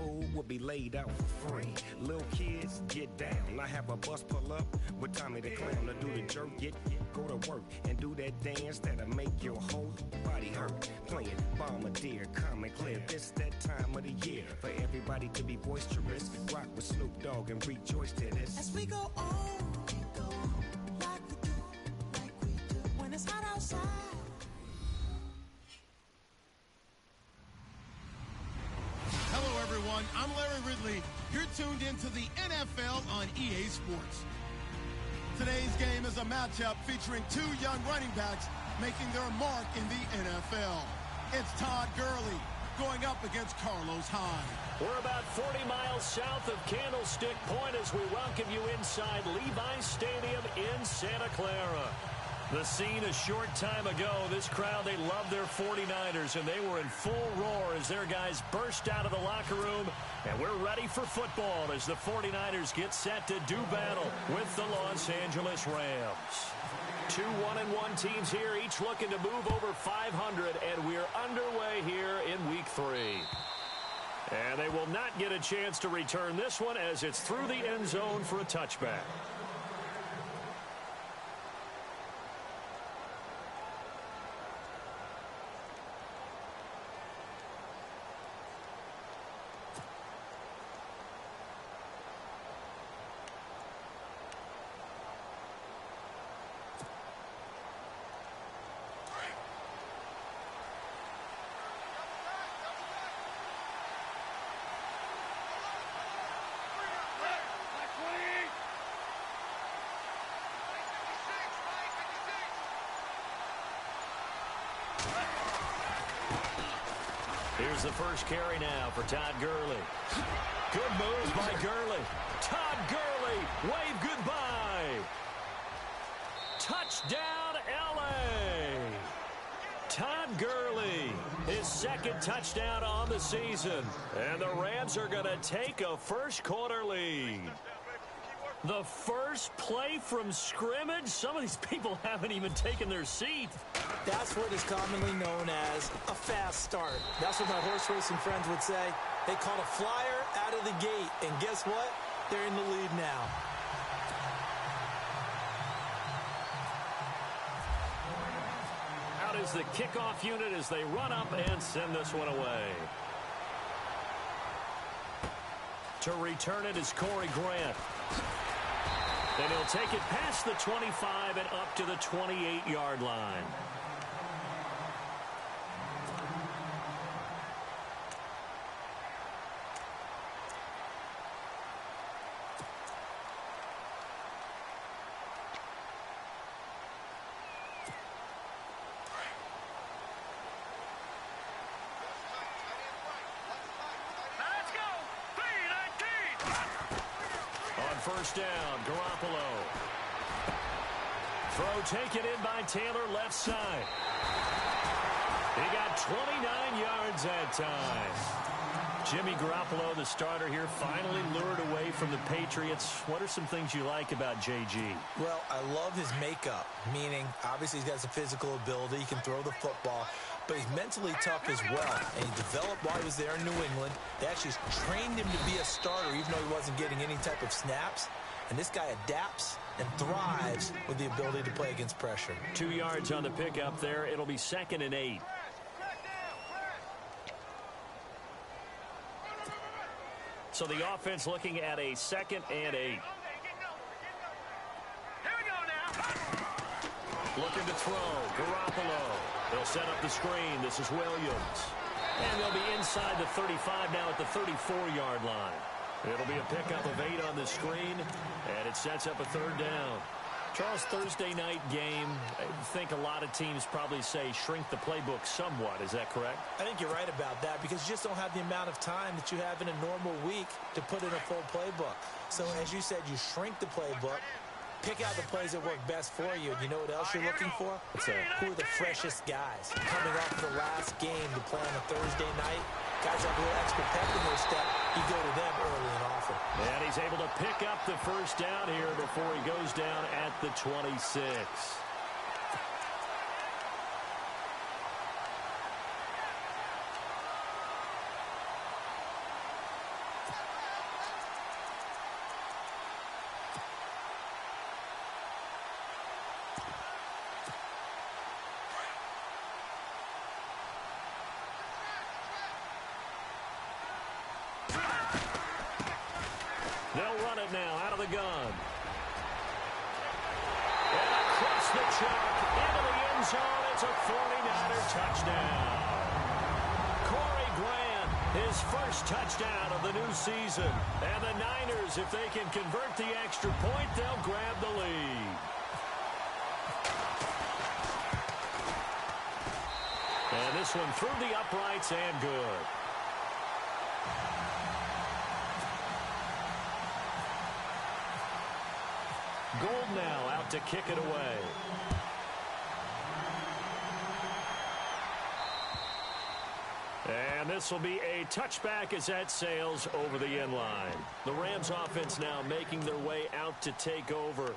food will be laid out for free. Little kids, get down. I have a bus pull up with Tommy the Clown to do the jerk. Go to work and do that dance that'll make your whole body hurt. Playing Bombardier, Common Clear. This that time of the year for everybody to be boisterous. Rock with Snoop Dogg and rejoice to this. As we go on, like we do, when it's hot outside. Hello, everyone. I'm Larry Ridley. You're tuned into the NFL on EA Sports. Today's game is a matchup featuring two young running backs making their mark in the NFL. It's Todd Gurley going up against Carlos Hyde. We're about 40 miles south of Candlestick Point as we welcome you inside Levi's Stadium in Santa Clara. The scene a short time ago, this crowd, they love their 49ers, and they were in full roar as their guys burst out of the locker room. And we're ready for football as the 49ers get set to do battle with the Los Angeles Rams. Two 1-1 teams here, each looking to move over 500, and we're underway here in Week 3. And they will not get a chance to return this one as it's through the end zone for a touchback. Here's the first carry now for Todd Gurley. Good moves by Gurley. Todd Gurley, wave goodbye. Touchdown, L.A. Todd Gurley, his second touchdown on the season. And the Rams are going to take a first-quarter lead. The first play from scrimmage? Some of these people haven't even taken their seat. That's what is commonly known as a fast start. That's what my horse racing friends would say. They caught a flyer out of the gate, and guess what? They're in the lead now. Out is the kickoff unit as they run up and send this one away. To return it is Corey Grant. And he'll take it past the 25 and up to the 28-yard line. First down, Garoppolo. Throw taken in by Taylor, left side. He got 29 yards that time. Jimmy Garoppolo, the starter here, finally lured away from the Patriots. What are some things you like about JG? Well, I love his makeup, meaning obviously he's got some physical ability. He can throw the football, but he's mentally tough as well. And he developed while he was there in New England. They actually trained him to be a starter, even though he wasn't getting any type of snaps. And this guy adapts and thrives with the ability to play against pressure. 2 yards on the pickup there. It'll be 2nd and 8. So the offense looking at a 2nd and 8. Looking to throw. Garoppolo. They'll set up the screen. This is Williams. And they'll be inside the 35 now at the 34-yard line. It'll be a pickup of 8 on the screen, and it sets up a 3rd down. Charles, Thursday night game, I think a lot of teams probably say shrink the playbook somewhat. Is that correct? I think you're right about that because you just don't have the amount of time that you have in a normal week to put in a full playbook. So as you said, you shrink the playbook, pick out the plays that work best for you. And you know what else you're looking for? Who are the freshest guys coming off the last game to play on a Thursday night? Guys have a little extra pep in their step. You go to them early and often. And he's able to pick up the first down here before he goes down at the 26. They'll run it now out of the gun. And across the chalk into the end zone. It's a 49er touchdown. Corey Grant, his first touchdown of the new season. And the Niners, if they can convert the extra point, they'll grab the lead. And this one through the uprights and good. Gold now out to kick it away. And this will be a touchback as that sails over the end line. The Rams offense now making their way out to take over.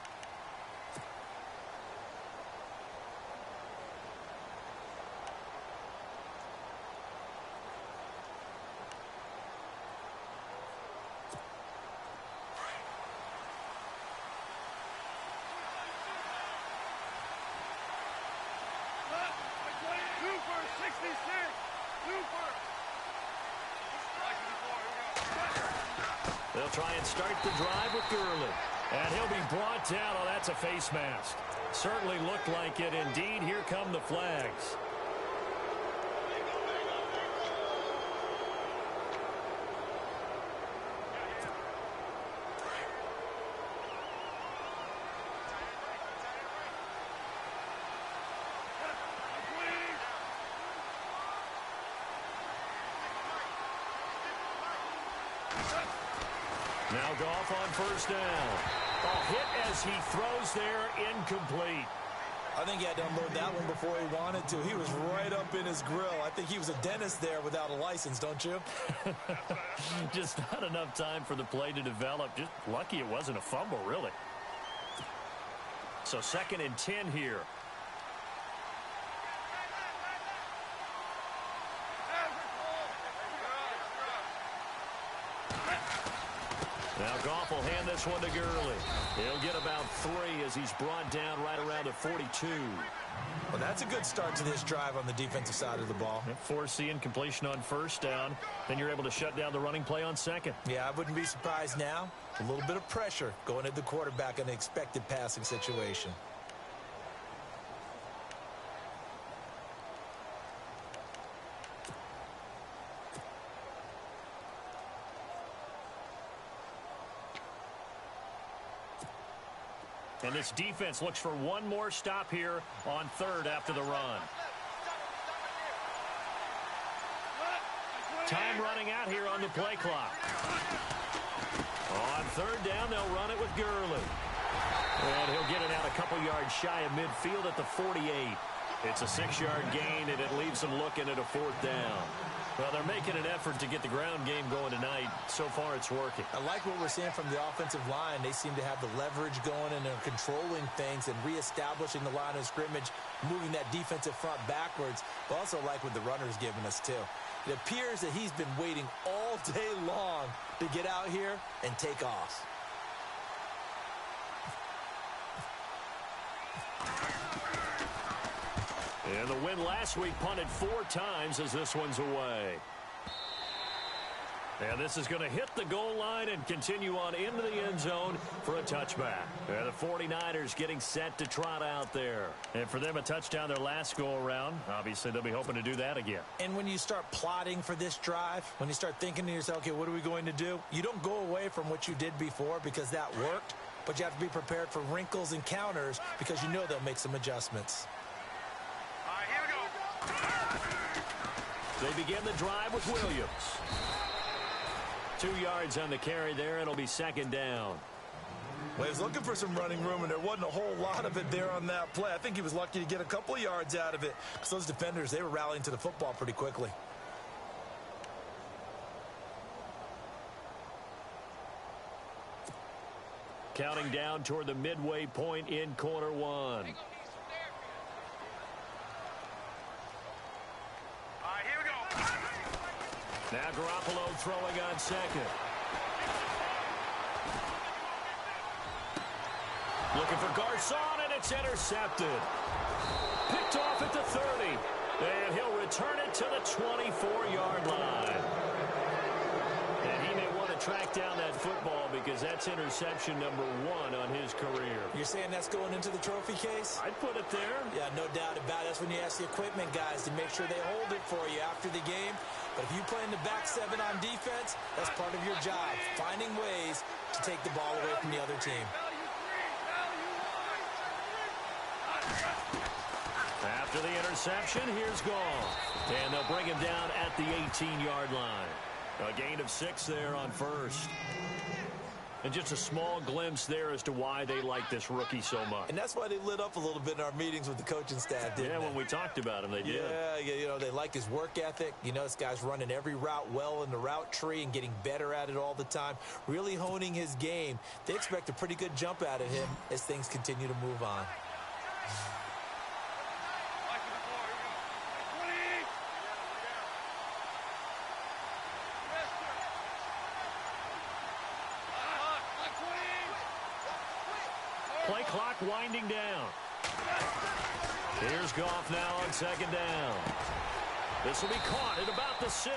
They'll try and start the drive with Gurley. And he'll be brought down. Oh, that's a face mask. Certainly looked like it. Indeed, here come the flags. Now Goff on first down. A hit as he throws there, incomplete. I think he had to unload that one before he wanted to. He was right up in his grill. I think he was a dentist there without a license, don't you? Just not enough time for the play to develop. Just lucky it wasn't a fumble, really. So 2nd and 10 here. Now Goff will hand this one to Gurley. He'll get about 3 as he's brought down right around the 42. Well, that's a good start to this drive on the defensive side of the ball. Forcing completion on first down. Then you're able to shut down the running play on 2nd. Yeah, I wouldn't be surprised now. A little bit of pressure going at the quarterback in an expected passing situation. And this defense looks for one more stop here on 3rd after the run. Time running out here on the play clock. On 3rd down, they'll run it with Gurley. And he'll get it out a couple yards shy of midfield at the 48. It's a 6-yard gain, and it leaves them looking at a 4th down. Well, they're making an effort to get the ground game going tonight. So far, it's working. I like what we're seeing from the offensive line. They seem to have the leverage going, and they're controlling things and reestablishing the line of scrimmage, moving that defensive front backwards. But also like what the runner's giving us, too. It appears that he's been waiting all day long to get out here and take off. And the win last week punted 4 times as this one's away. And this is going to hit the goal line and continue on into the end zone for a touchback. And the 49ers getting set to trot out there. And for them, a touchdown their last go-around. Obviously, they'll be hoping to do that again. And when you start plotting for this drive, when you start thinking to yourself, okay, what are we going to do? You don't go away from what you did before because that worked, but you have to be prepared for wrinkles and counters because you know they'll make some adjustments. They begin the drive with Williams. 2 yards on the carry there. It'll be 2nd down. Well, he was looking for some running room, and there wasn't a whole lot of it there on that play. I think he was lucky to get a couple of yards out of it because those defenders, they were rallying to the football pretty quickly. Counting down toward the midway point in quarter 1. Now Garoppolo throwing on 2nd. Looking for Garcon, and it's intercepted. Picked off at the 30. And he'll return it to the 24-yard line. And track down that football because that's interception number 1 on his career. You're saying that's going into the trophy case? I'd put it there. Yeah, no doubt about it. That's when you ask the equipment guys to make sure they hold it for you after the game. But if you play in the back 7 on defense, that's part of your job, finding ways to take the ball away from the other team. After the interception, here's Goff. And they'll bring him down at the 18-yard line. A gain of 6 there on first. And just a small glimpse there as to why they like this rookie so much. And that's why they lit up a little bit in our meetings with the coaching staff, didn't they? Yeah, when we talked about him, they did. Yeah, you know, they like his work ethic. You know, this guy's running every route well in the route tree and getting better at it all the time, really honing his game. They expect a pretty good jump out of him as things continue to move on. Play clock winding down. Here's Goff now on second down. This will be caught at about the 6.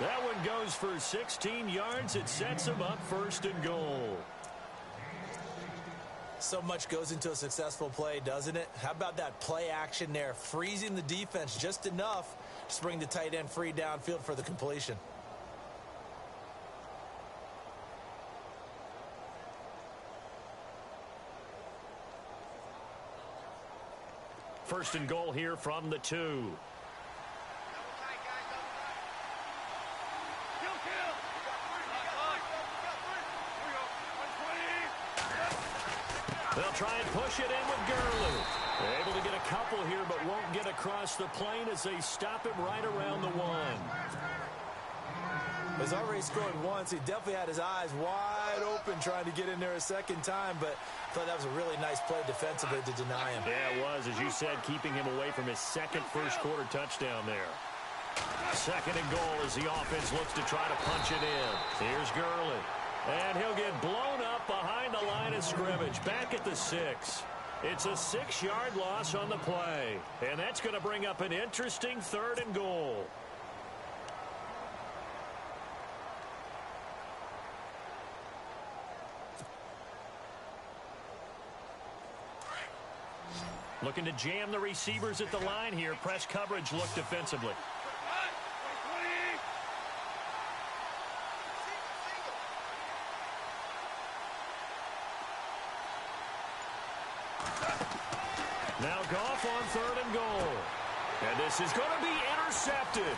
That one goes for 16 yards. It sets him up first and goal. So much goes into a successful play, doesn't it? How about that play action there, freezing the defense just enough to bring the tight end free downfield for the completion. First and goal here from the 2. They'll try and push it in with Gurley. They're able to get a couple here, but won't get across the plane as they stop him right around the 1. He's already scored once. He definitely had his eyes wide open trying to get in there a second time, but I thought that was a really nice play defensively to deny him. Yeah, it was, as you said, keeping him away from his second first-quarter touchdown there. Second and goal as the offense looks to try to punch it in. Here's Gurley. And he'll get blown up behind the line of scrimmage, back at the 6. It's a 6-yard loss on the play, and that's going to bring up an interesting third and goal. Looking to jam the receivers at the line here. Press coverage look defensively. Now Goff on third and goal. And this is going to be intercepted.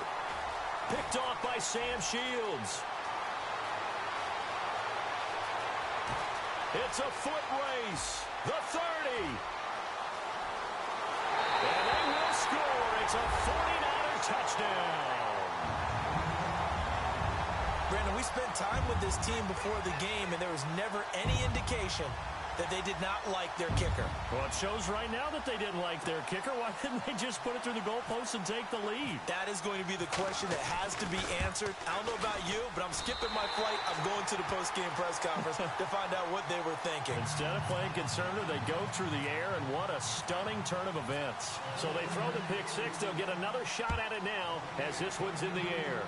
Picked off by Sam Shields. It's a foot race. The 30. And they will score. It's a 49er touchdown. Brandon, we spent time with this team before the game, and there was never any indication that they did not like their kicker. Well, it shows right now that they didn't like their kicker. Why didn't they just put it through the goalpost and take the lead? That is going to be the question that has to be answered. I don't know about you, but I'm skipping my flight. I'm going to the post-game press conference to find out what they were thinking. Instead of playing conservative, they go through the air, and what a stunning turn of events. So they throw the pick 6. They'll get another shot at it now as this one's in the air.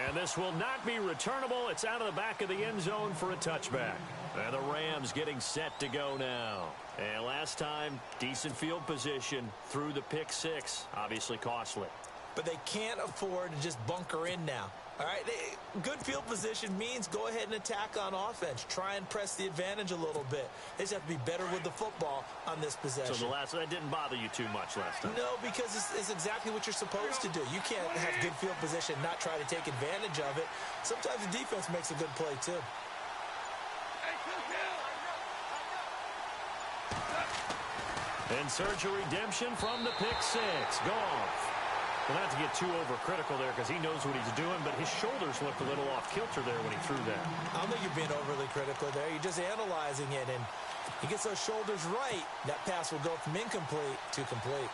And this will not be returnable. It's out of the back of the end zone for a touchback. And the Rams getting set to go now. And last time, decent field position through the pick 6. Obviously costly. But they can't afford to just bunker in now. All right, good field position means go ahead and attack on offense. Try and press the advantage a little bit. They just have to be better with the football on this possession. So that didn't bother you too much last time? No, because it's exactly what you're supposed to do. You can't have good field position and not try to take advantage of it. Sometimes the defense makes a good play, too. In search of redemption from the pick 6. Goff. Well, not to get too overcritical there because he knows what he's doing, but his shoulders looked a little off kilter there when he threw that. I don't think you're being overly critical there. You're just analyzing it, and he gets those shoulders right. That pass will go from incomplete to complete.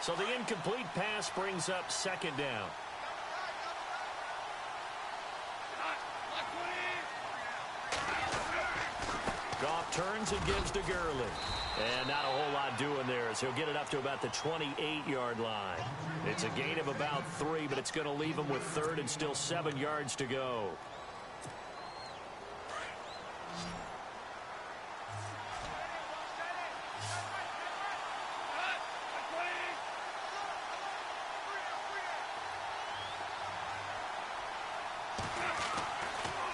So the incomplete pass brings up second down. Goff turns and gives to Gurley. And not a whole lot doing there as he'll get it up to about the 28-yard line. It's a gain of about 3, but it's going to leave him with 3rd and still 7 yards to go.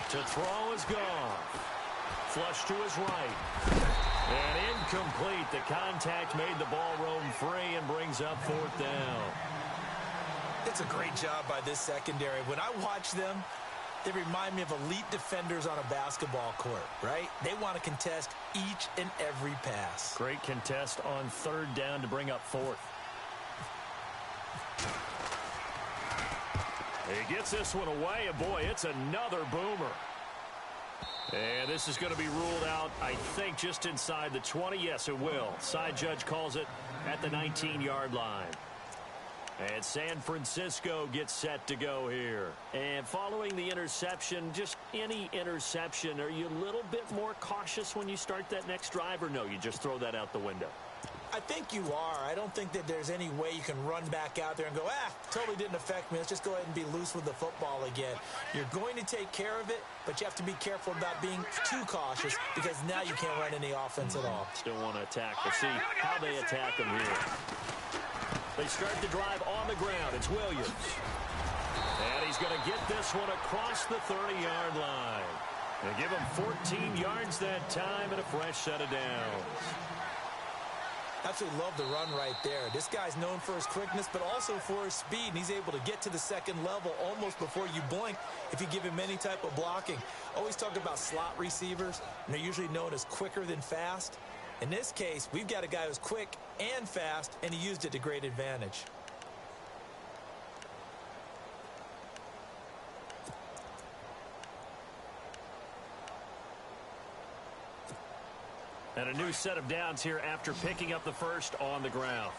To throw is Goff. Flush to his right. And incomplete. The contact made the ball roam free and brings up 4th down. It's a great job by this secondary. When I watch them, they remind me of elite defenders on a basketball court, right? They want to contest each and every pass. Great contest on 3rd down to bring up 4th. He gets this one away, and boy, it's another boomer. And this is going to be ruled out, I think, just inside the 20. Yes, it will. Side judge calls it at the 19-yard line. And San Francisco gets set to go here. And following the interception, just any interception, are you a little bit more cautious when you start that next drive, or no, you just throw that out the window? I think you are. I don't think that there's any way you can run back out there and go, totally didn't affect me. Let's just go ahead and be loose with the football again. You're going to take care of it, but you have to be careful about being too cautious because now you can't run any offense at all. Still want to attack. We'll see how they attack them here. They start the drive on the ground. It's Williams. And he's going to get this one across the 30-yard line. They give him 14 yards that time and a fresh set of downs. Absolutely love the run right there. This guy's known for his quickness, but also for his speed, and he's able to get to the second level almost before you blink if you give him any type of blocking. Always talk about slot receivers, and they're usually known as quicker than fast. In this case, we've got a guy who's quick and fast, and he used it to great advantage. And a new set of downs here after picking up the first on the ground.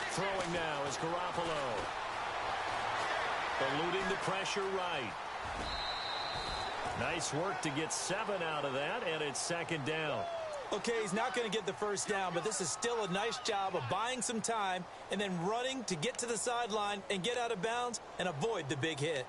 Throwing now is Garoppolo. Eluding the pressure right. Nice work to get 7 out of that, and it's 2nd down. Okay, he's not going to get the first down, but this is still a nice job of buying some time and then running to get to the sideline and get out of bounds and avoid the big hit.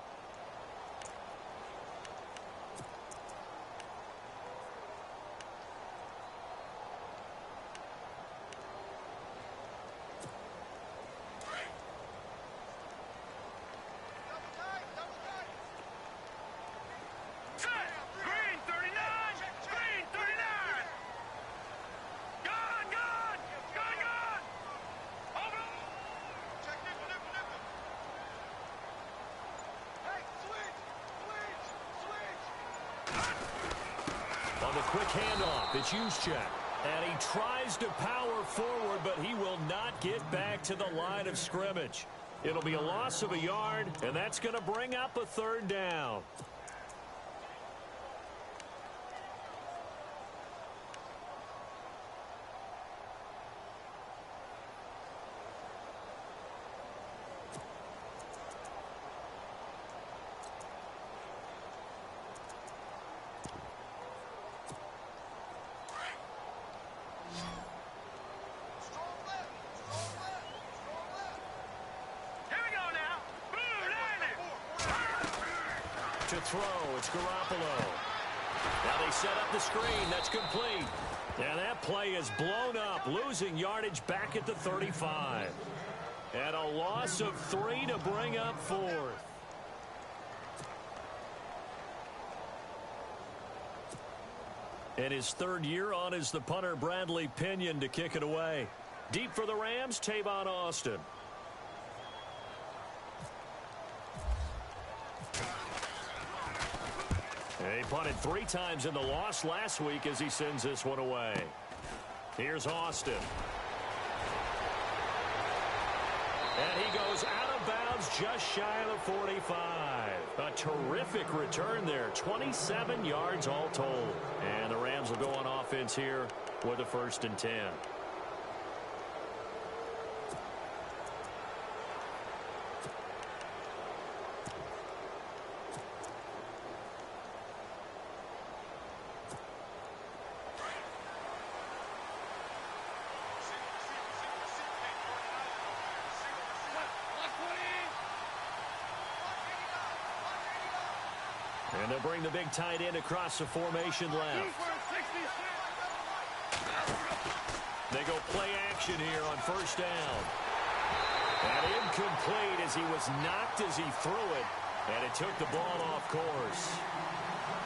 On the quick handoff, it's Juszczyk. And he tries to power forward, but he will not get back to the line of scrimmage. It'll be a loss of a yard, and that's going to bring up a 3rd down. To throw, it's Garoppolo. Now they set up the screen. That's complete. And that play is blown up, losing yardage back at the 35. And a loss of 3 to bring up 4th. And his 3rd year on is the punter Bradley Pinion to kick it away. Deep for the Rams, Tavon Austin. He punted 3 times in the loss last week as he sends this one away. Here's Austin. And he goes out of bounds just shy of the 45. A terrific return there. 27 yards all told. And the Rams will go on offense here with a 1st and 10. And they'll bring the big tight end across the formation left. They go play action here on first down. And incomplete as he was knocked as he threw it. And it took the ball off course.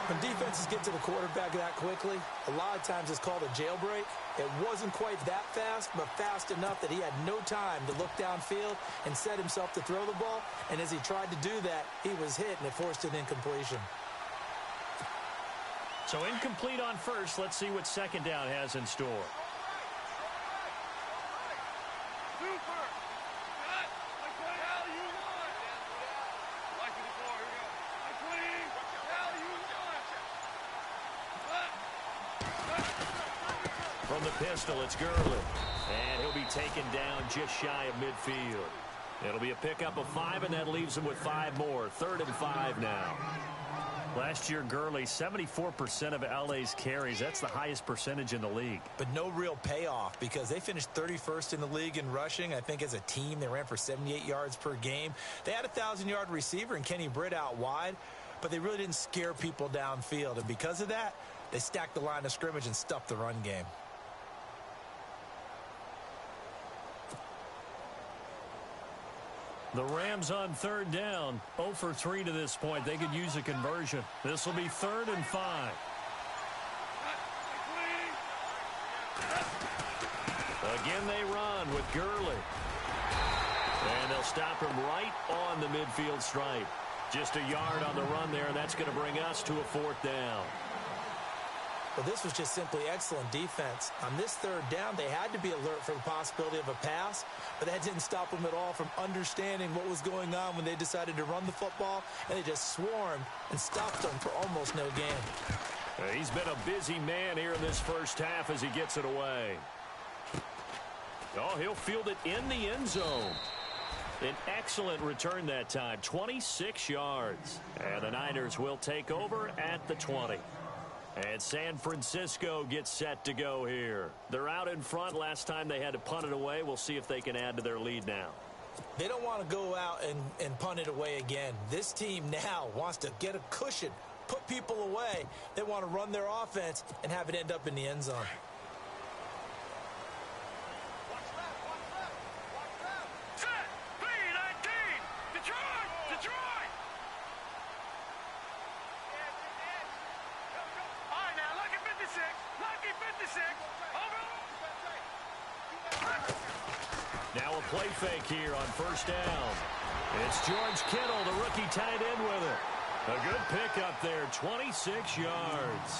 When defenses get to the quarterback that quickly, a lot of times it's called a jailbreak. It wasn't quite that fast, but fast enough that he had no time to look downfield and set himself to throw the ball. And as he tried to do that, he was hit, and it forced an incompletion. So incomplete on first. Let's see what second down has in store. From the pistol, it's Gurley. And he'll be taken down just shy of midfield. It'll be a pickup of 5, and that leaves him with 5 more. 3rd and 5 now. Last year, Gurley, 74% of LA's carries. That's the highest percentage in the league. But no real payoff because they finished 31st in the league in rushing. I think as a team, they ran for 78 yards per game. They had a 1,000-yard receiver and Kenny Britt out wide, but they really didn't scare people downfield. And because of that, they stacked the line of scrimmage and stuffed the run game. The Rams on 3rd down, 0 for 3 to this point. They could use a conversion. This will be 3rd and 5. Again, they run with Gurley. And they'll stop him right on the midfield stripe. Just a yard on the run there, and that's going to bring us to a 4th down. Well, this was just simply excellent defense. On this 3rd down, they had to be alert for the possibility of a pass, but that didn't stop them at all from understanding what was going on when they decided to run the football, and they just swarmed and stopped them for almost no gain. He's been a busy man here in this first half as he gets it away. Oh, he'll field it in the end zone. An excellent return that time, 26 yards. And the Niners will take over at the 20. And San Francisco gets set to go here. They're out in front. Last time they had to punt it away. We'll see if they can add to their lead now. They don't want to go out and punt it away again. This team now wants to get a cushion, put people away. They want to run their offense and have it end up in the end zone. Now a play fake here on first down. It's George Kittle, the rookie tight end with it. A good pickup there, 26 yards.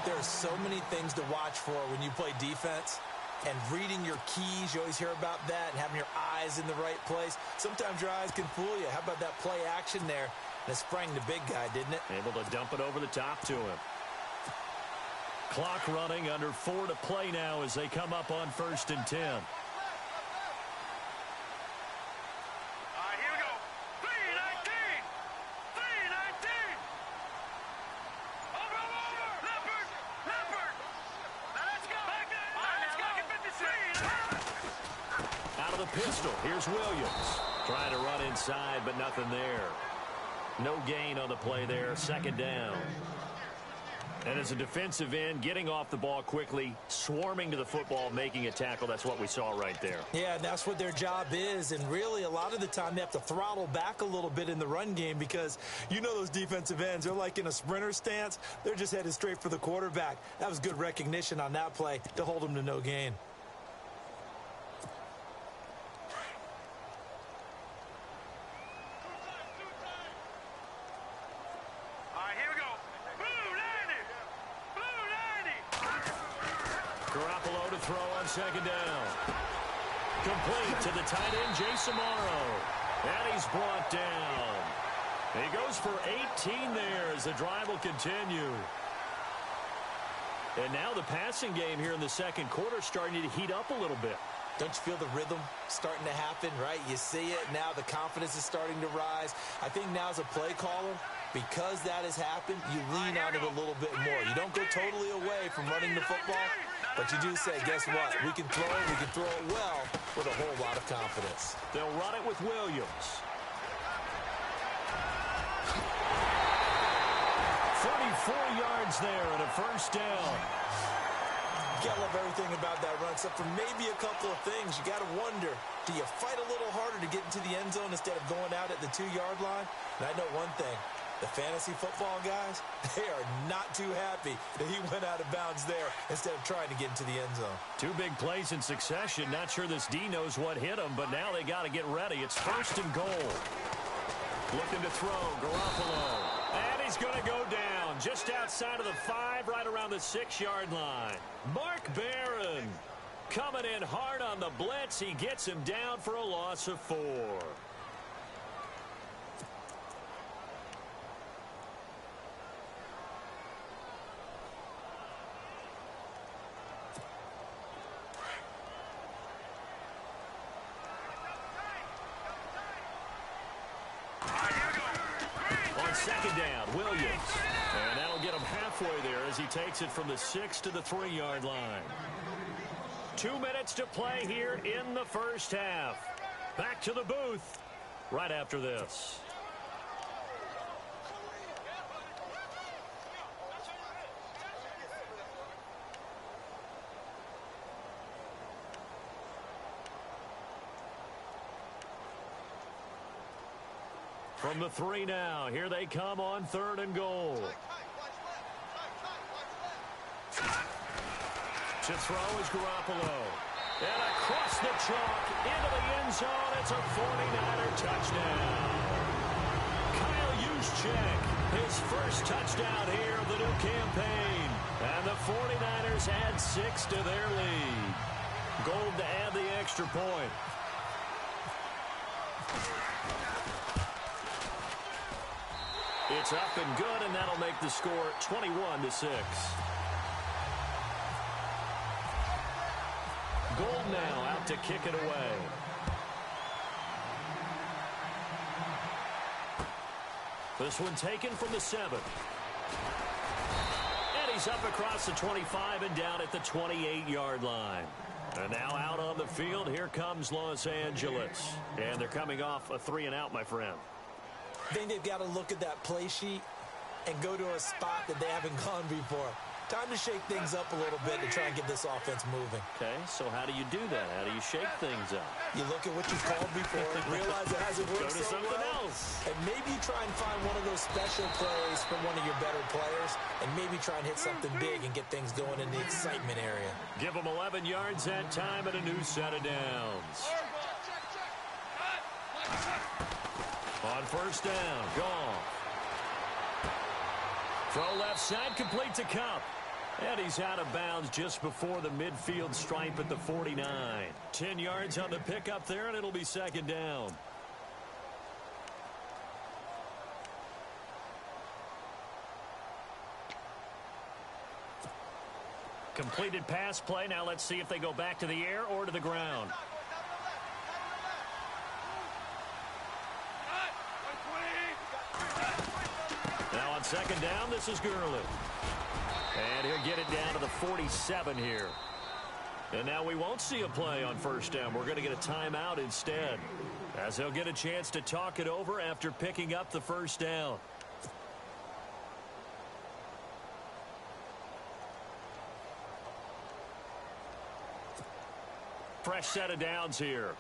There's so many things to watch for when you play defense. And reading your keys, you always hear about that, and having your eyes in the right place. Sometimes your eyes can fool you. How about that play action there? And it sprang the big guy, didn't it? Able to dump it over the top to him. Clock running, under 4 to play now as they come up on 1st and 10. Here we go. 319. 319. Over. Leopard. Now let's go. Back there. All right, let's go. Get 56. Out of the pistol. Here's Williams. Trying to run inside, but nothing there. No gain on the play there. 2nd down. And as a defensive end, getting off the ball quickly, swarming to the football, making a tackle, that's what we saw right there. Yeah, that's what their job is. And really, a lot of the time, they have to throttle back a little bit in the run game because you know those defensive ends, they're like in a sprinter stance. They're just headed straight for the quarterback. That was good recognition on that play to hold them to no gain. Garoppolo to throw on 2nd down. Complete to the tight end, Jason Morrow. And he's brought down. He goes for 18 there as the drive will continue. And now the passing game here in the 2nd quarter starting to heat up a little bit. Don't you feel the rhythm starting to happen, right? You see it now. The confidence is starting to rise. I think now as a play caller, because that has happened, you lean on it a little bit more. You don't go totally away from running the football, but you do say, guess what? We can throw it well with a whole lot of confidence. They'll run it with Williams. 4 yards there and a first down. You gotta love everything about that run, except for maybe a couple of things. You gotta wonder, do you fight a little harder to get into the end zone instead of going out at the 2-yard line? And I know one thing, the fantasy football guys, they are not too happy that he went out of bounds there instead of trying to get into the end zone. 2 big plays in succession. Not sure this D knows what hit him, but now they got to get ready. It's 1st and goal. Looking to throw, Garoppolo. And he's going to go down just outside of the 5, right around the 6-yard line. Mark Barron coming in hard on the blitz. He gets him down for a loss of 4. On 2nd down, Williams. And that'll get him halfway there as he takes it from the 6 to the 3-yard line. 2 minutes to play here in the first half. Back to the booth right after this. From the 3 now, here they come on 3rd and goal. To throw is Garoppolo. And across the chalk into the end zone. It's a 49er touchdown. Kyle Juszczyk, his first touchdown here of the new campaign. And the 49ers add 6 to their lead. Gold to add the extra point. It's up and good, and that'll make the score 21-6. Gold now out to kick it away. This one taken from the 7. And he's up across the 25 and down at the 28-yard line. And now out on the field, here comes Los Angeles. And they're coming off a 3-and-out, my friend. I think they've got to look at that play sheet and go to a spot that they haven't gone before. Time to shake things up a little bit to try and get this offense moving. Okay, so how do you do that? How do you shake things up? You look at what you've called before, realize it hasn't worked Go to so something well, else. and maybe you try and find one of those special plays from one of your better players, and maybe try and hit something big and get things going in the excitement area. Give them 11 yards that time and a new set of downs. On 1st down, Goff. Throw left side, complete to Kupp. And he's out of bounds just before the midfield stripe at the 49. 10 yards on the pickup there, and it'll be 2nd down. Completed pass play. Now let's see if they go back to the air or to the ground. Now on 2nd down, this is Gurley. And he'll get it down to the 47 here. And now we won't see a play on 1st down. We're going to get a timeout instead, as he'll get a chance to talk it over after picking up the 1st down. Fresh set of downs here.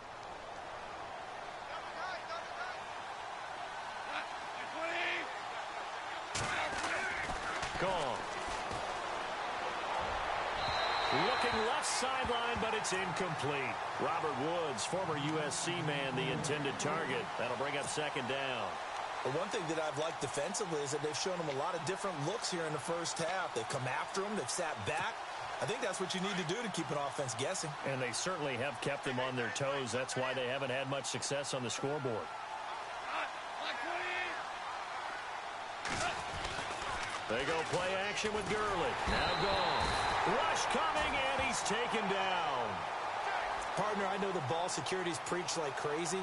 Goff. Looking left sideline, but it's incomplete. Robert Woods, former USC man, the intended target. That'll bring up 2nd down. But one thing that I've liked defensively is that they've shown them a lot of different looks here in the first half. They've come after them. They've sat back. I think that's what you need to do to keep an offense guessing. And they certainly have kept them on their toes. That's why they haven't had much success on the scoreboard. They go play action with Gurley. Now Goff. Rush coming, and he's taken down. Partner, I know the ball security's preached like crazy,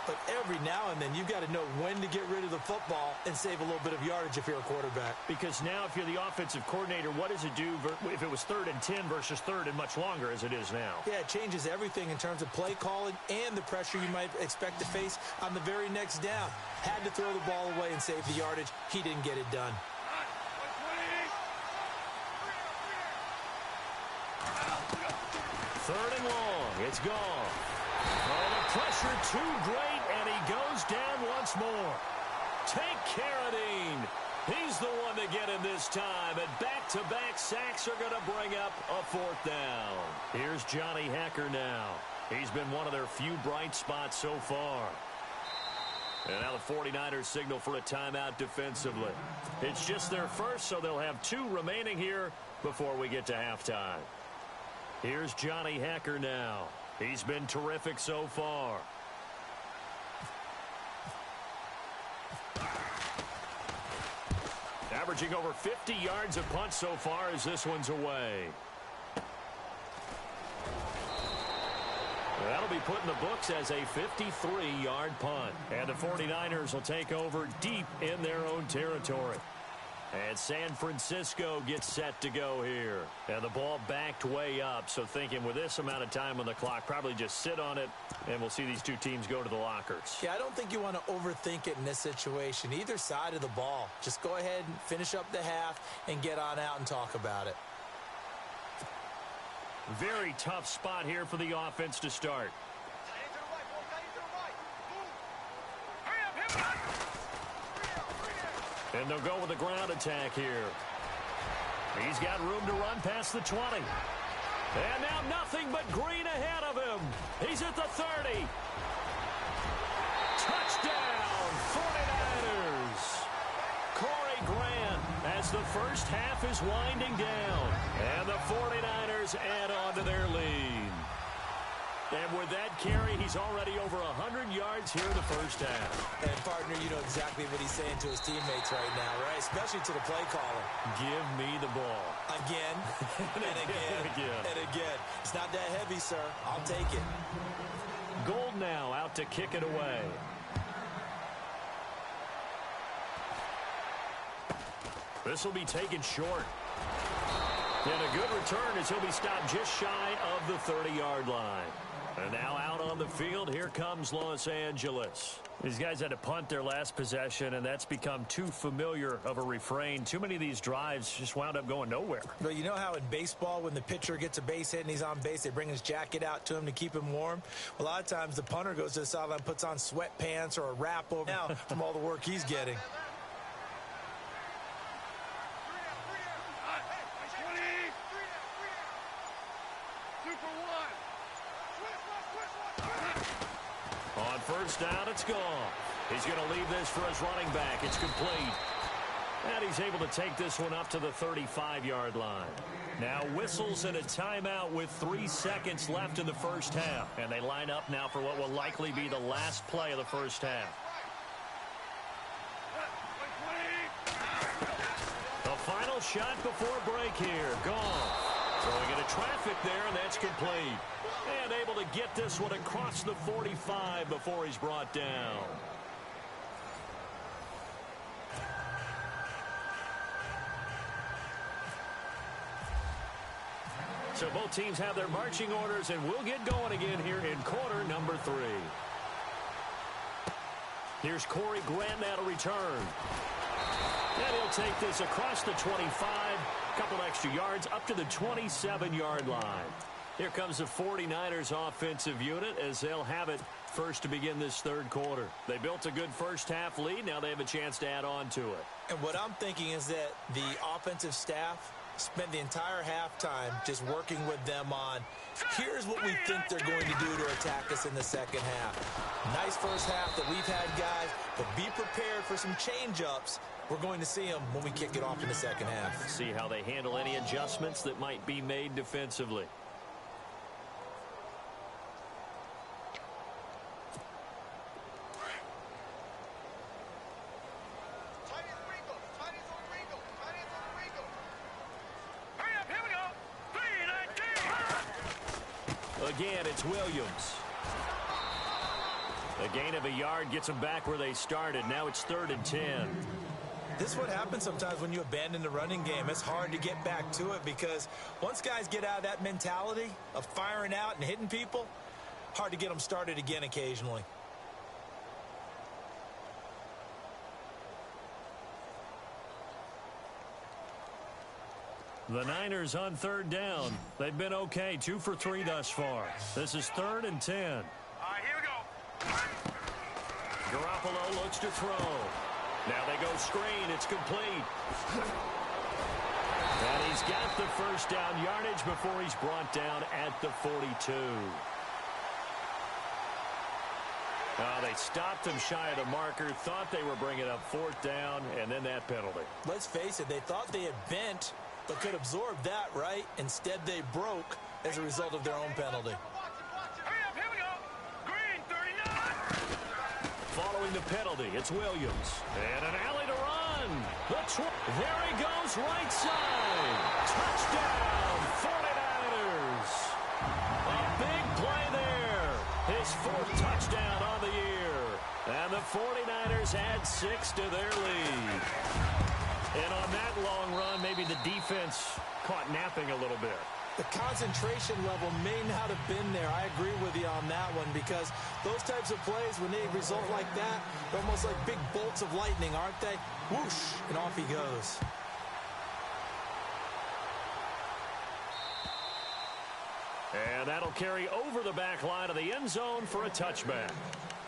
but every now and then you've got to know when to get rid of the football and save a little bit of yardage if you're a quarterback. Because now if you're the offensive coordinator, what does it do if it was 3rd and 10 versus 3rd and much longer as it is now? Yeah, it changes everything in terms of play calling and the pressure you might expect to face on the very next down. Had to throw the ball away and save the yardage. He didn't get it done. It's gone. Oh, the pressure too great, and he goes down once more. Take Carradine. He's the one to get him this time, and back-to-back sacks are going to bring up a fourth down. Here's Johnny Hekker now. He's been one of their few bright spots so far. And now the 49ers signal for a timeout defensively. It's just their first, so they'll have 2 remaining here before we get to halftime. Here's Johnny Hekker now. He's been terrific so far. Averaging over 50 yards a punt so far as this one's away. That'll be put in the books as a 53-yard punt. And the 49ers will take over deep in their own territory. And San Francisco gets set to go here. And the ball backed way up, so thinking with this amount of time on the clock, probably just sit on it, and we'll see these 2 teams go to the lockers. Yeah, I don't think you want to overthink it in this situation. Either side of the ball. Just go ahead and finish up the half and get on out and talk about it. Very tough spot here for the offense to start. And they'll go with a ground attack here. He's got room to run past the 20. And now nothing but green ahead of him. He's at the 30. Touchdown, 49ers. Corey Grant as the first half is winding down. And the 49ers add on to their lead. And with that carry, he's already over 100 yards here in the first half. And, partner, you know exactly what he's saying to his teammates right now, right? Especially to the play caller. Give me the ball. Again, and again, and again. It's not that heavy, sir. I'll take it. Gold now out to kick it away. This will be taken short. And a good return as he'll be stopped just shy of the 30-yard line. And now out on the field, here comes Los Angeles. These guys had to punt their last possession, and that's become too familiar of a refrain. Too many of these drives just wound up going nowhere. But you know how in baseball, when the pitcher gets a base hit and he's on base, they bring his jacket out to him to keep him warm? A lot of times the punter goes to the sideline, puts on sweatpants or a wrap over now from all the work he's getting. On first down, it's gone. He's going to leave this for his running back. It's complete. And he's able to take this one up to the 35-yard line. Now whistles and a timeout with 3 seconds left in the first half. And they line up now for what will likely be the last play of the first half. The final shot before break here. Gone. Throwing into traffic there, and that's complete. And able to get this one across the 45 before he's brought down. So both teams have their marching orders, and we'll get going again here in quarter number 3. Here's Corey Grant now to return. And he'll take this across the 25, a couple extra yards, up to the 27-yard line. Here comes the 49ers offensive unit as they'll have it first to begin this third quarter. They built a good first half lead. Now they have a chance to add on to it. And what I'm thinking is that the offensive staff spent the entire halftime just working with them on, here's what we think they're going to do to attack us in the second half. Nice first half that we've had, guys, but be prepared for some change-ups. We're going to see them when we kick it off in the second half. See how they handle any adjustments that might be made defensively. Again, it's Williams. A gain of a yard gets them back where they started. Now it's 3rd and 10. This is what happens sometimes when you abandon the running game. It's hard to get back to it because once guys get out of that mentality of firing out and hitting people, hard to get them started again occasionally. The Niners on third down. They've been okay, 2 for 3 thus far. This is 3rd and 10. All right, here we go. Garoppolo looks to throw. Now they go screen. It's complete. And he's got the first down yardage before he's brought down at the 42. They stopped him shy of the marker, thought they were bringing up 4th down, and then that penalty. Let's face it, they thought they had bent, but could absorb that, right? Instead, they broke as a result of their own penalty. Hurry up, here we go. Green, 39. Following the penalty, it's Williams. And an alley to run. There he goes, right side. Touchdown, 49ers. A big play there. His 4th touchdown on the year. And the 49ers add 6 to their lead. And on that long run, maybe the defense caught napping a little bit. The concentration level may not have been there. I agree with you on that one, because those types of plays, when they result like that, they're almost like big bolts of lightning, aren't they? Whoosh, and off he goes. And that'll carry over the back line of the end zone for a touchback.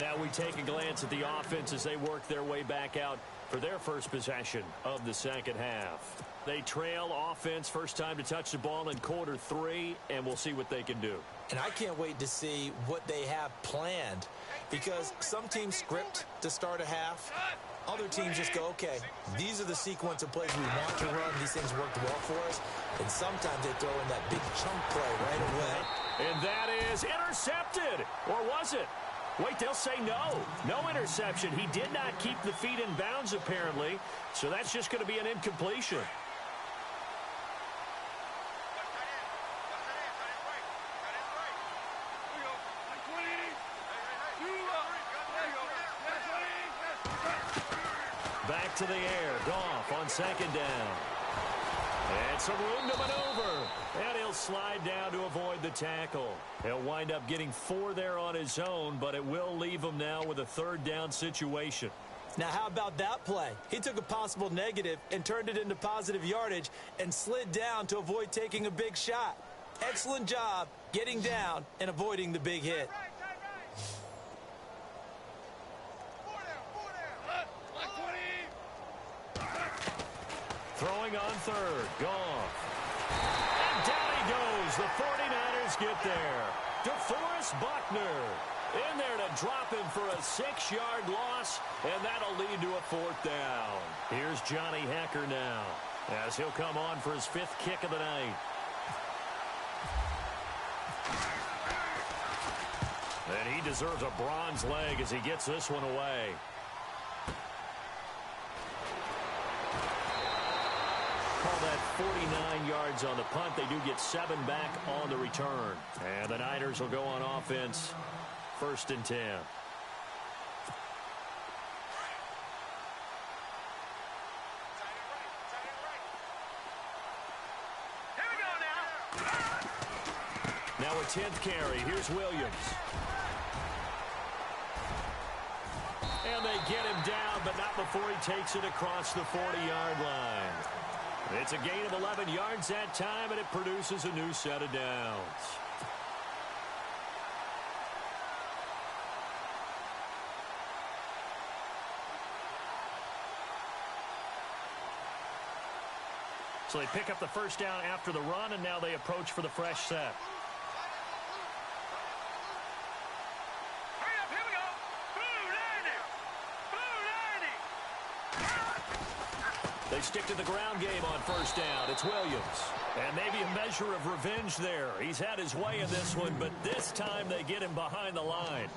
Now we take a glance at the offense as they work their way back out for their first possession of the second half. They trail offense, first time to touch the ball in quarter 3, and we'll see what they can do. And I can't wait to see what they have planned, because some teams script to start a half. Other teams just go, okay, these are the sequence of plays we want to run. These things worked well for us. And sometimes they throw in that big chunk play right away. And that is intercepted. Or was it? Wait, they'll say no. No interception. He did not keep the feet in bounds, apparently. So that's just going to be an incompletion. Back to the air. Goff on second down. And some room to maneuver. And he'll slide down to avoid the tackle. He'll wind up getting 4 there on his own, but it will leave him now with a 3rd down situation. Now, how about that play? He took a possible negative and turned it into positive yardage and slid down to avoid taking a big shot. Excellent job getting down and avoiding the big hit. Throwing on 3rd. Goff. And down he goes. The 49ers get there. DeForest Buckner in there to drop him for a 6-yard loss, and that'll lead to a 4th down. Here's Johnny Hecker now as he'll come on for his 5th kick of the night. And he deserves a bronze leg as he gets this one away. Call that 49 yards on the punt. They do get 7 back on the return. And the Niners will go on offense, 1st and 10. Here we go now. Now a 10th carry. Here's Williams. And they get him down, but not before he takes it across the 40-yard line. It's a gain of 11 yards that time, and it produces a new set of downs. So they pick up the first down after the run, and now they approach for the fresh set. Hurry up, here we go. They stick to the ground game on first down. It's Williams. And maybe a measure of revenge there. He's had his way in this one, but this time they get him behind the line.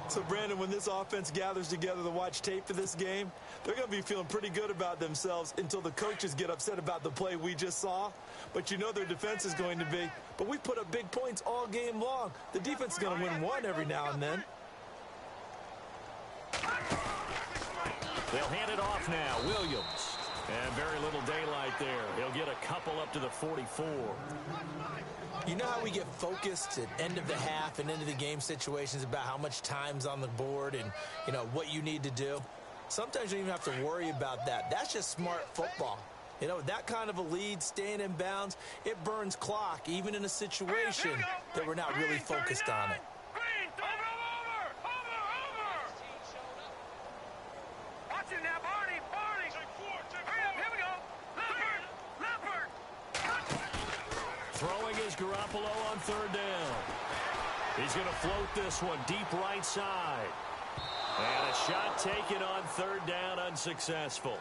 So, Brandon, when this offense gathers together to watch tape for this game, they're going to be feeling pretty good about themselves until the coaches get upset about the play we just saw. But you know their defense is going to be. But we put up big points all game long. The defense is going to win one every now and then. They'll hand it off now. Williams. And very little daylight there. He'll get a couple up to the 44. You know how we get focused at end of the half and into the game situations about how much time's on the board and, you know, what you need to do? Sometimes you don't even have to worry about that. That's just smart football. You know, that kind of a lead, staying in bounds, it burns clock, even in a situation that we're not really focused on it. Green, over. Watching now, Barney. Hurry up, here we go. Leopard. Throwing is Garoppolo on third down. He's going to float this one deep right side. And a shot taken on third down, unsuccessful.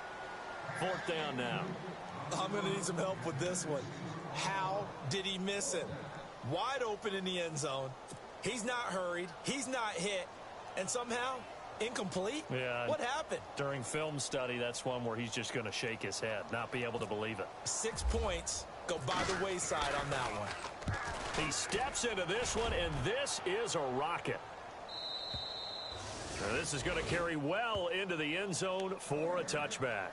Fourth down now. I'm going to need some help with this one. How did he miss it? Wide open in the end zone. He's not hurried. He's not hit. And somehow, incomplete? Yeah. What happened? During film study, that's one where he's just going to shake his head, not be able to believe it. 6 points go by the wayside on that one. He steps into this one, and this is a rocket. Now this is going to carry well into the end zone for a touchback.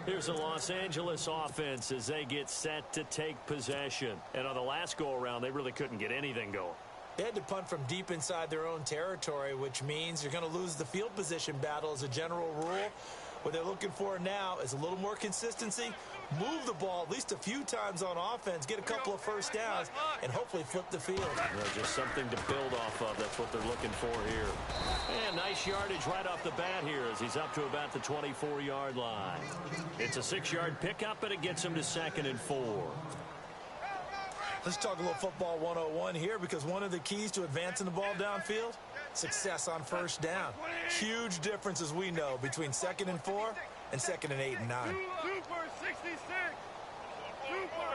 Here's the Los Angeles offense as they get set to take possession. And on the last go-around, they really couldn't get anything going. They had to punt from deep inside their own territory, which means you're going to lose the field position battle as a general rule. What they're looking for now is a little more consistency, move the ball at least a few times on offense, get a couple of first downs, and hopefully flip the field. Well, just something to build off of. That's what they're looking for here. And nice yardage right off the bat here as he's up to about the 24-yard line. It's a 6-yard pickup, and it gets him to 2nd and 4. Let's talk a little football 101 here, because one of the keys to advancing the ball downfield, success on first down. Huge difference, as we know, between 2nd and 4 and 2nd and 8 and 9. Super 66. Super.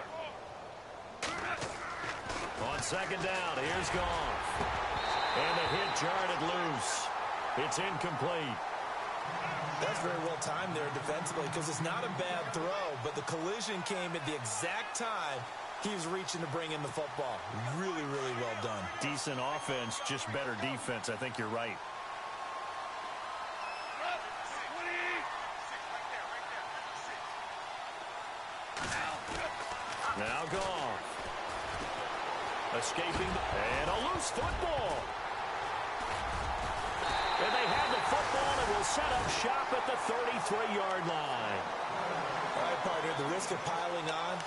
On 2nd down, here's Goff. And the hit jarred loose. It's incomplete. That's very well timed there defensively, because it's not a bad throw, but the collision came at the exact time he was reaching to bring in the football. Really, really well done. Decent offense, just better defense. I think you're right. Now Goff. Escaping, and a loose football. And they have the football and will set up shop at the 33-yard line. All right, partner, the risk of piling on.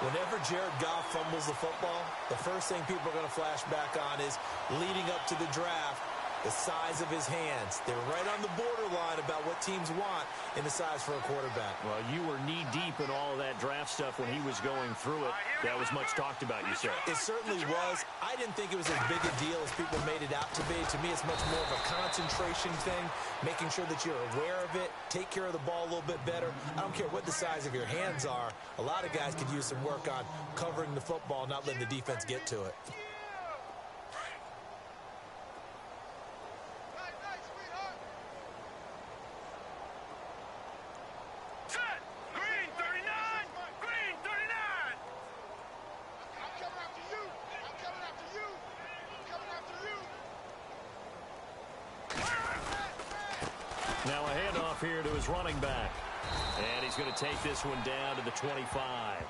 Whenever Jared Goff fumbles the football, the first thing people are going to flash back on is leading up to the draft, the size of his hands. They're right on the borderline about what teams want in the size for a quarterback. Well, you were knee-deep in all of that draft stuff when he was going through it. That was much talked about, you said. It certainly was. I didn't think it was as big a deal as people made it out to be. To me, it's much more of a concentration thing, making sure that you're aware of it, take care of the ball a little bit better. I don't care what the size of your hands are. A lot of guys could use some work on covering the football, not letting the defense get to it. Now a handoff here to his running back. And he's going to take this one down to the 25.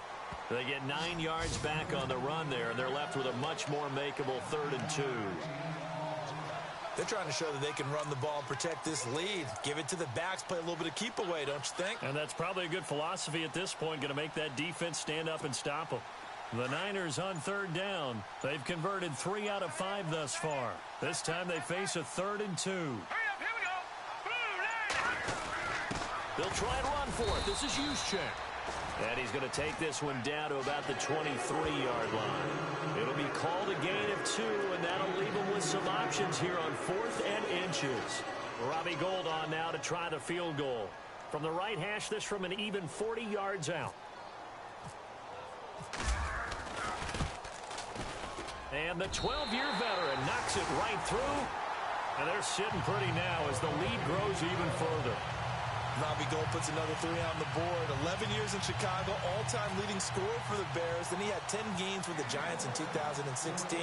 They get 9 yards back on the run there, and they're left with a much more makeable 3rd and 2. They're trying to show that they can run the ball and protect this lead. Give it to the backs, play a little bit of keep away, don't you think? And that's probably a good philosophy at this point, going to make that defense stand up and stop them. The Niners on 3rd down. They've converted 3 out of 5 thus far. This time they face a 3rd and 2. They'll try and run for it. This is Juszczyk. And he's going to take this one down to about the 23-yard line. It'll be called a gain of 2, and that'll leave him with some options here on 4th and inches. Robbie Gould on now to try the field goal. From the right hash, this from an even 40 yards out. And the 12-year veteran knocks it right through. And they're sitting pretty now as the lead grows even further. Robbie Gould puts another 3 on the board. 11 years in Chicago, all-time leading scorer for the Bears. Then he had 10 games with the Giants in 2016.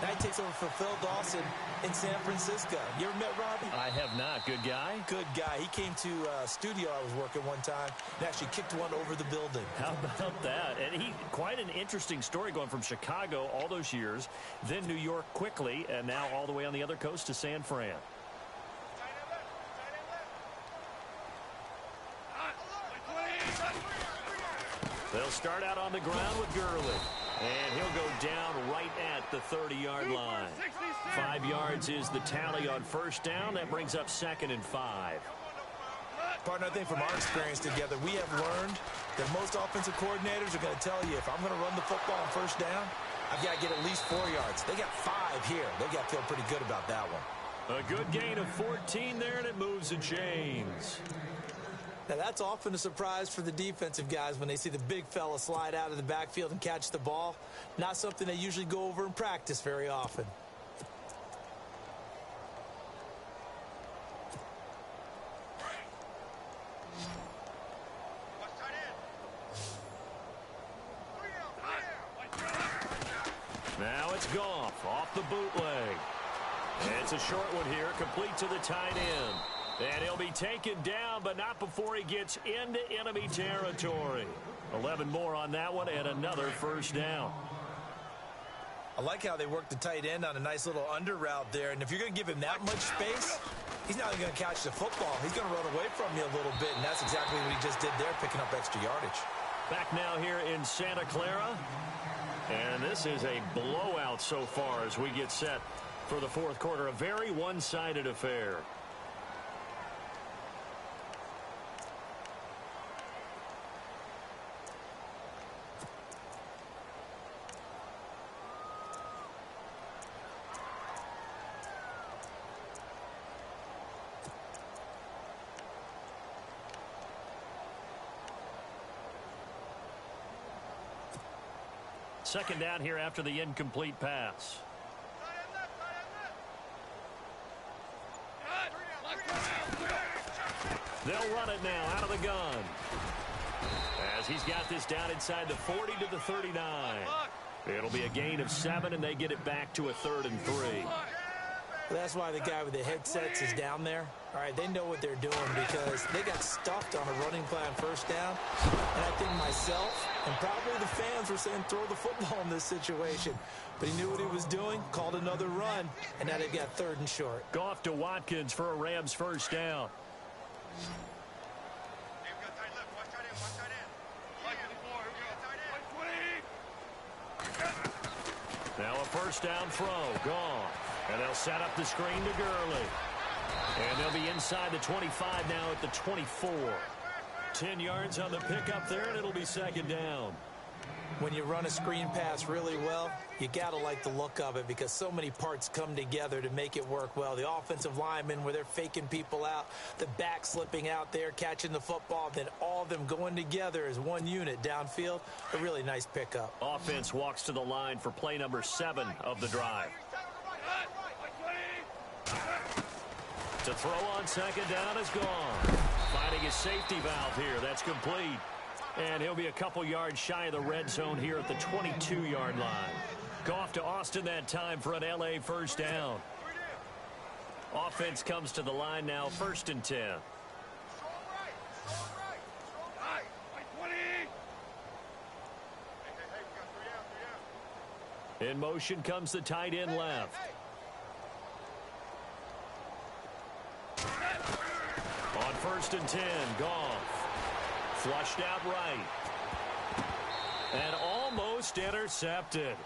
Now he takes over for Phil Dawson in San Francisco. You ever met Robbie? I have not. Good guy? Good guy. He came to a studio I was working one time and actually kicked one over the building. How about that? And he, quite an interesting story going from Chicago all those years, then New York quickly, and now all the way on the other coast to San Fran. They'll start out on the ground with Gurley. And he'll go down right at the 30-yard line. 5 yards is the tally on first down. That brings up 2nd and 5. Partner, I think from our experience together, we have learned that most offensive coordinators are going to tell you, if I'm going to run the football on first down, I've got to get at least 4 yards. They got 5 here. They got to feel pretty good about that one. A good gain of 14 there, and it moves the chains. Now, that's often a surprise for the defensive guys when they see the big fella slide out of the backfield and catch the ball. Not something they usually go over in practice very often. Now it's Goff off the bootleg. It's a short one here, complete to the tight end. And he'll be taken down, but not before he gets into enemy territory. 11 more on that one, and another first down. I like how they work the tight end on a nice little under route there. And if you're going to give him that much space, he's not going to catch the football. He's going to run away from you a little bit, and that's exactly what he just did there, picking up extra yardage. Back now here in Santa Clara. And this is a blowout so far as we get set for the fourth quarter. A very one-sided affair. Second down here after the incomplete pass. They'll run it now out of the gun. As he's got this down inside the 40 to the 39. It'll be a gain of 7, and they get it back to a 3rd and 3. That's why the guy with the headsets is down there. All right, they know what they're doing because they got stuffed on a running play on first down. And I think myself and probably the fans were saying throw the football in this situation. But he knew what he was doing, called another run, and now they've got 3rd and short. Goff to Watkins for a Rams first down. Now a first down throw, gone. And they'll set up the screen to Gurley. And they'll be inside the 25 now at the 24. 10 yards on the pickup there, and it'll be second down. When you run a screen pass really well, you got to like the look of it because so many parts come together to make it work well. The offensive linemen where they're faking people out, the back slipping out there, catching the football, then all of them going together as one unit downfield. A really nice pickup. Offense walks to the line for play number 7 of the drive. To throw on second down is gone. Finding his safety valve here. That's complete. And he'll be a couple yards shy of the red zone here at the 22-yard line. Goff to Austin that time for an L.A. first down. Offense comes to the line now, 1st and 10. In motion comes the tight end left. On 1st and 10, Goff. Flushed out right. And almost intercepted.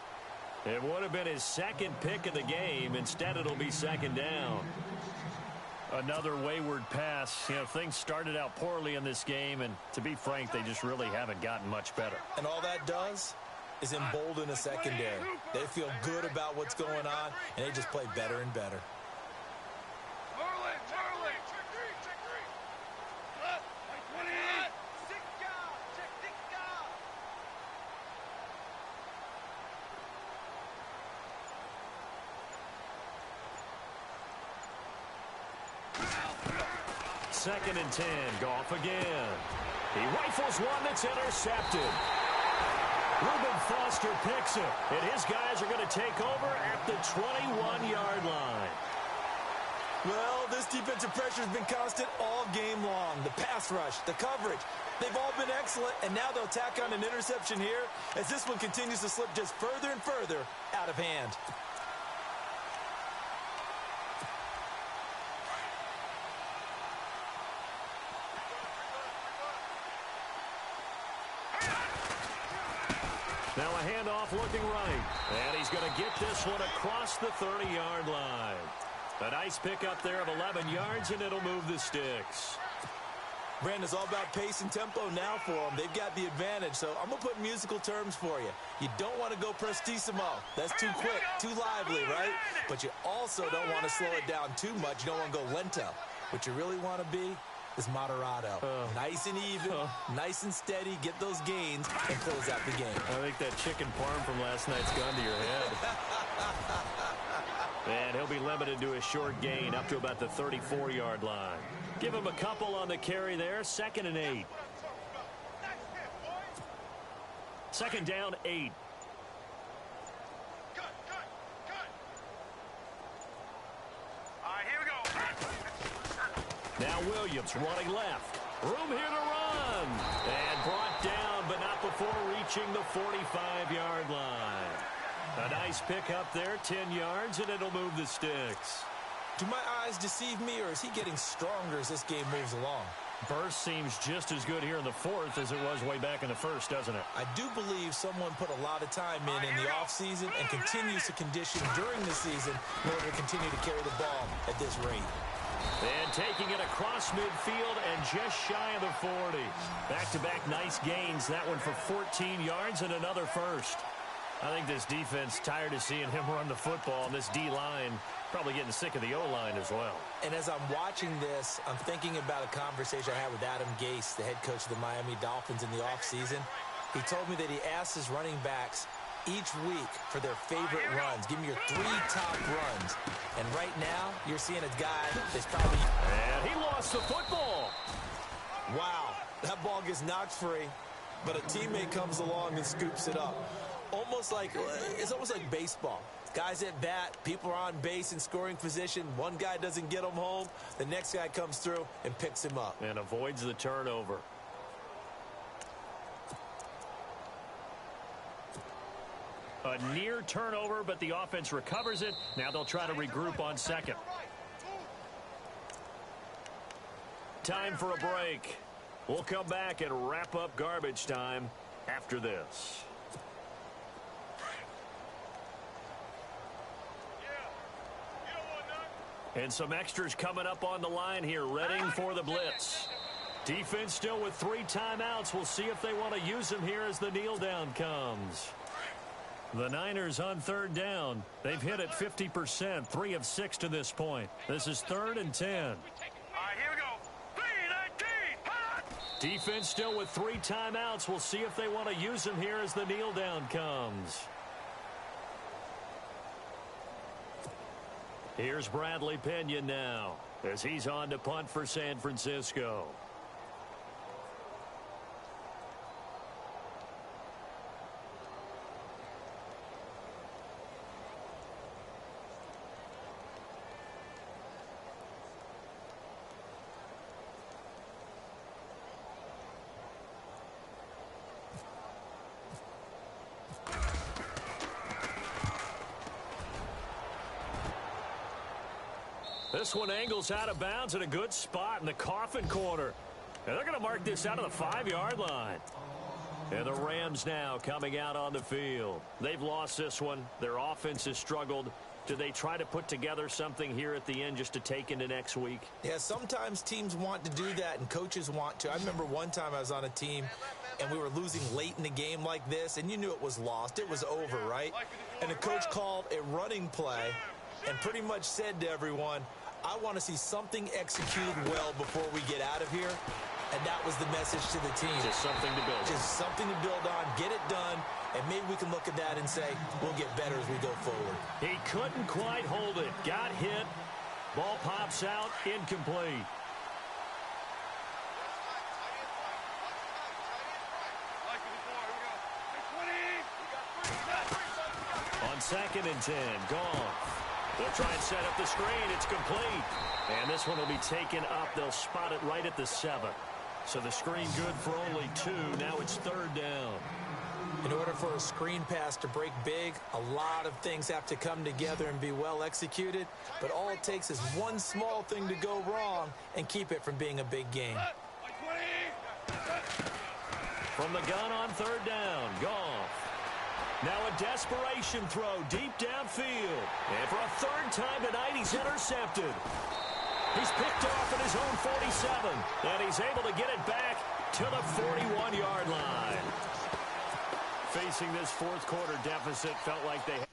It would have been his 2nd pick of the game. Instead, it'll be second down. Another wayward pass. You know, things started out poorly in this game, and to be frank, they just really haven't gotten much better. And all that does is embolden a secondary. They feel good about what's going on, and they just play better and better. Second and 10, Goff again. He rifles one that's intercepted. Reuben Foster picks it, and his guys are going to take over at the 21-yard line. Well, this defensive pressure has been constant all game long. The pass rush, the coverage, they've all been excellent, and now they'll tack on an interception here as this one continues to slip just further and further out of hand. Now a handoff looking right. And he's going to get this one across the 30-yard line. A nice pickup there of 11 yards, and it'll move the sticks. Brandon, it's all about pace and tempo now for them. They've got the advantage, so I'm going to put musical terms for you. You don't want to go prestissimo. That's too quick, too lively, right? But you also don't want to slow it down too much. You don't want to go lento. What you really want to be is moderato. Nice and even, nice and steady, get those gains, and close out the game. I think that chicken parm from last night's gone to your head. And he'll be limited to a short gain up to about the 34-yard line. Give him a couple on the carry there. 2nd and 8. 2nd down, 8. All right, here we go. Now Williams running left. Room here to run. And brought down, but not before reaching the 45-yard line. A nice pickup there, 10 yards, and it'll move the sticks. Do my eyes deceive me, or is he getting stronger as this game moves along? Burst seems just as good here in the 4th as it was way back in the 1st, doesn't it? I do believe someone put a lot of time in the offseason and continues to condition during the season in order to continue to carry the ball at this rate. And taking it across midfield and just shy of the 40. Back-to-back nice gains. That one for 14 yards and another first. I think this defense tired of seeing him run the football, and this D-line probably getting sick of the O-line as well. And as I'm watching this, I'm thinking about a conversation I had with Adam Gase, the head coach of the Miami Dolphins in the offseason. He told me that he asked his running backs each week for their favorite runs. Give me your 3 top runs. And right now, you're seeing a guy that's probably... And he lost the football. Wow, that ball gets knocked free, but a teammate comes along and scoops it up. It's almost like baseball. Guys at bat, people are on base in scoring position. One guy doesn't get him home. The next guy comes through and picks him up. And avoids the turnover. A near turnover, but the offense recovers it. Now they'll try to regroup on 2nd. Time for a break. We'll come back and wrap up garbage time after this. And some extras coming up on the line here, readying for the blitz. Defense still with 3 timeouts. We'll see if they want to use them here as the kneel down comes. The Niners on 3rd down. They've hit it 50%, 3 of 6 to this point. This is 3rd and 10. All right, here we go. 3-19. Defense still with 3 timeouts. We'll see if they want to use them here as the kneel down comes. Here's Bradley Pena now as he's on to punt for San Francisco. This one angles out of bounds at a good spot in the coffin corner. And they're going to mark this out of the 5-yard line. And the Rams now coming out on the field. They've lost this one. Their offense has struggled. Do they try to put together something here at the end just to take into next week? Yeah, sometimes teams want to do that and coaches want to. I remember one time I was on a team and we were losing late in the game like this, and you knew it was lost. It was over, right? And the coach called a running play and pretty much said to everyone, I want to see something executed well before we get out of here. And that was the message to the team. Just something to build on. Just something to build on, get it done, and maybe we can look at that and say, we'll get better as we go forward. He couldn't quite hold it. Got hit. Ball pops out, incomplete. On 2nd and 10, gone. They'll try and set up the screen. It's complete. And this one will be taken up. They'll spot it right at the 7. So the screen good for only 2. Now it's 3rd down. In order for a screen pass to break big, a lot of things have to come together and be well executed. But all it takes is one small thing to go wrong and keep it from being a big game. From the gun on 3rd down, Goff. Now a desperation throw deep downfield. And for a third time tonight, he's intercepted. He's picked off at his own 47. And he's able to get it back to the 41-yard line. Facing this fourth quarter deficit, felt like they